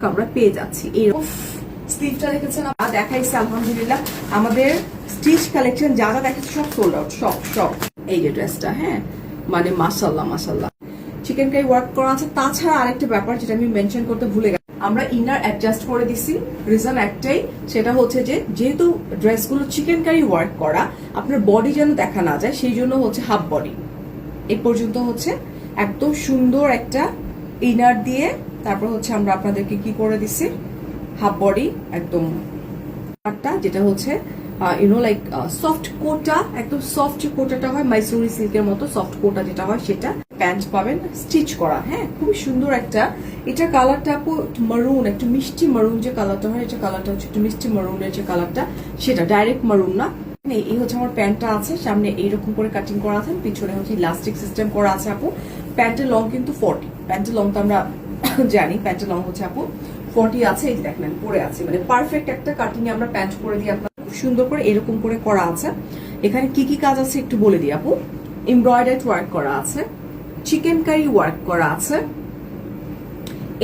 আমরা পেয়ে যাচ্ছি। এই স্লিভটা দেখেছেন, দেখাইছে আলহামদুলিল্লাহ। আমাদের স্টিচ কালেকশন যা যা দেখাচ্ছে সব সোল্ড আউট, সব। এই যে ড্রেসটা, হ্যাঁ মানে মাশাআল্লাহ চিকেন কারি ওয়ার্ক করা আছে। তাছাড়া আরেকটা ব্যাপার যেটা আমি মেনশন করতে ভুলে গেছি, আমরা ইনার অ্যাডজাস্ট করে দিছি। রিজন একটাই, সেটা হচ্ছে যে যেহেতু ড্রেসগুলো চিকেন কারি ওয়ার্ক করা, আপনার বডি যেন দেখা না যায়, সেই জন্য হচ্ছে হাফ বডি এই পর্যন্ত হচ্ছে একদম সুন্দর একটা ইনার দিয়ে, তারপর হচ্ছে আমরা আপনাদেরকে কি করে দিছি, হাফ বডি একদম যেটা হচ্ছে লাইক সফট কোটা, একদম সফট যে কোটাটা হয় মাইসুরি সিল্কের মতো সফট কোটা যেটা হয় সেটা প্যান্ট পাবেন স্টিচ করা। হ্যাঁ, খুবই সুন্দর একটা। এটা কালারটা আপু মারুন, একটু মিষ্টি মারুন যে কালারটা হয়, এটা কালারটা হচ্ছে একটু মিষ্টি মারুনের যে কালারটা, সেটা ডাইরেক্ট মারুন না। এই হচ্ছে আমার প্যান্টটা আছে, সামনে এইরকম করে কাটিং করা আছে, পিছনে হচ্ছে ইলাস্টিক সিস্টেম করা আছে আপু। প্যান্টের লং কিন্তু 40, প্যান্টের লং তো আমরা জানি, প্যান্টের লং হচ্ছে আপু 40 আছে। এই দেখেন আমি পরে আছি, মানে পারফেক্ট একটা কাটিং এ আমরা প্যান্ট করে দিই আপনার, খুব সুন্দর করে এরকম করে করা আছে। এখানে কি কি কাজ আছে একটু বলে দিই আপু। এমব্রয়ডারি ওয়ার্ক করা আছে, চিকেন কারি ওয়ার্ক করা আছে,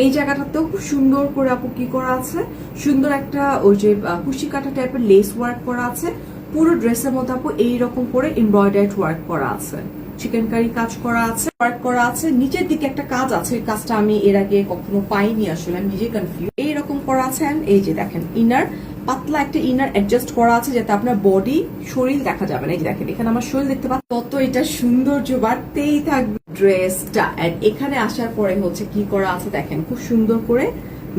এই জায়গাটাতেও খুব সুন্দর করে আপু কি করা আছে, সুন্দর একটা ওই যে কুশি কাটা টাইপের লেস ওয়ার্ক করা আছে। পুরো ড্রেসের মধ্যে আপু এইরকম করে এমব্রয়ডারি ওয়ার্ক করা আছে, চিকেন কারি কাজ করা আছে, ওয়ার্ক করা আছে। নিচের দিকে একটা কাজ আছে, এই কাজটা আমি এর আগে কখনো পাইনি, আসলে আমি নিজে কনফিউজ। এইরকম করা আছে, এই যে দেখেন ইনার পাতলা একটা ইনার অ্যাডজাস্ট করা আছে যাতে আপনার বডি শরীর দেখা যাবে না। এই যে দেখেন এখানে আমার শরীর দেখতে পাচ্ছি, তত এটা সৌন্দর্য বাড়তেই থাকবে ড্রেসটা। এখানে আসার পরে হচ্ছে কি করা আছে দেখেন, খুব সুন্দর করে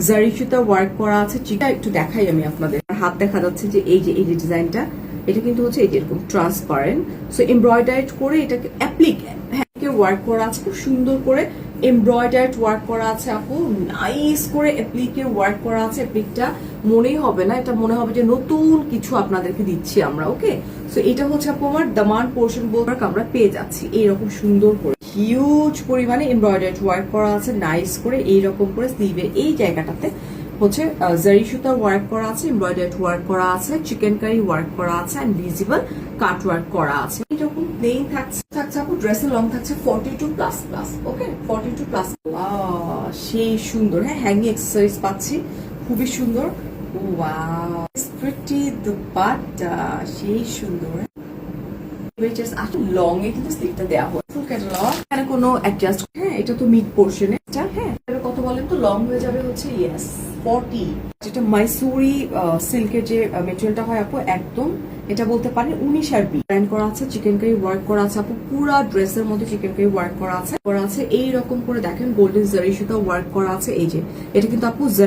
জারি সুতা ওয়ার্ক করা আছে। চিটা একটু দেখাই আমি আপনাদের, হাত দেখা যাচ্ছে যে এই যে ডিজাইনটা, এটা কিন্তু হচ্ছে এই যে এরকম ট্রান্সপারেন্ট, সো এমব্রয়ডারি করে এটাকে অ্যাপ্লিক ওয়ার্ক করা আছে, খুব সুন্দর করে এমব্রয়ডারি ওয়ার্ক করা আছে আপু, নাইস করে অ্যাপ্লিকে ওয়ার্ক করা আছে। অ্যাপ্লিকটা মনেই হবে না, এটা মনে হবে যে নতুন কিছু আপনাদেরকে দিচ্ছি আমরা। ওকে, সো এটা হচ্ছে আপু আমার দামান পোর্শন ওয়ার্ক আমরা পেয়ে যাচ্ছি এইরকম সুন্দর করে, হিউজ পরিমাণে এমব্রয়ডারি ওয়ার্ক করা আছে নাইস করে। এইরকম করে স্লিভের এই জায়গাটাতে হচ্ছে জারি সুতা ওয়ার্ক করা আছে, এমব্রয়ডারি ওয়ার্ক করা আছে, চিকেন কারি ওয়ার্ক করা আছে, এন্ড ভিজিবল কাট ওয়ার্ক করা আছে। এরকম প্লেন থাকছে আপু। ড্রেসের লং থাকছে 42 প্লাস। ওকে, 42 প্লাস। সেই সুন্দর, হ্যাঁ হ্যাঙ্গিং অ্যাক্সেসরিজ পাচ্ছি, খুবই সুন্দর। ওয়াও, প্রিটি দুপাট্টা, সেই সুন্দর। লং এ কিন্তু স্লিভটা দেওয়া হয়, ফুল ক্যাটালগ, এখানে কোনো অ্যাডজাস্ট। হ্যাঁ, এটা তো মিড পোর্শনে। হ্যাঁ, কত বলেন তো, লং হয়ে যাবে হচ্ছে 40। যেটা মাইসুরি সিল্কের যে মেটেরিয়ালটা হয় আপু, একদম এটা বলতে পারেন 19 আর 20 ব্র্যান্ড করা আছে, চিকেন কারি ওয়ার্ক করা আছে আপু। পুরো ড্রেসের মধ্যে চিকেন কারি ওয়ার্ক করা আছে এইরকম করে দেখেন, গোল্ডেন জারি সুতা ওয়ার্ক করা আছে। এই যে এটা কিন্তু আপু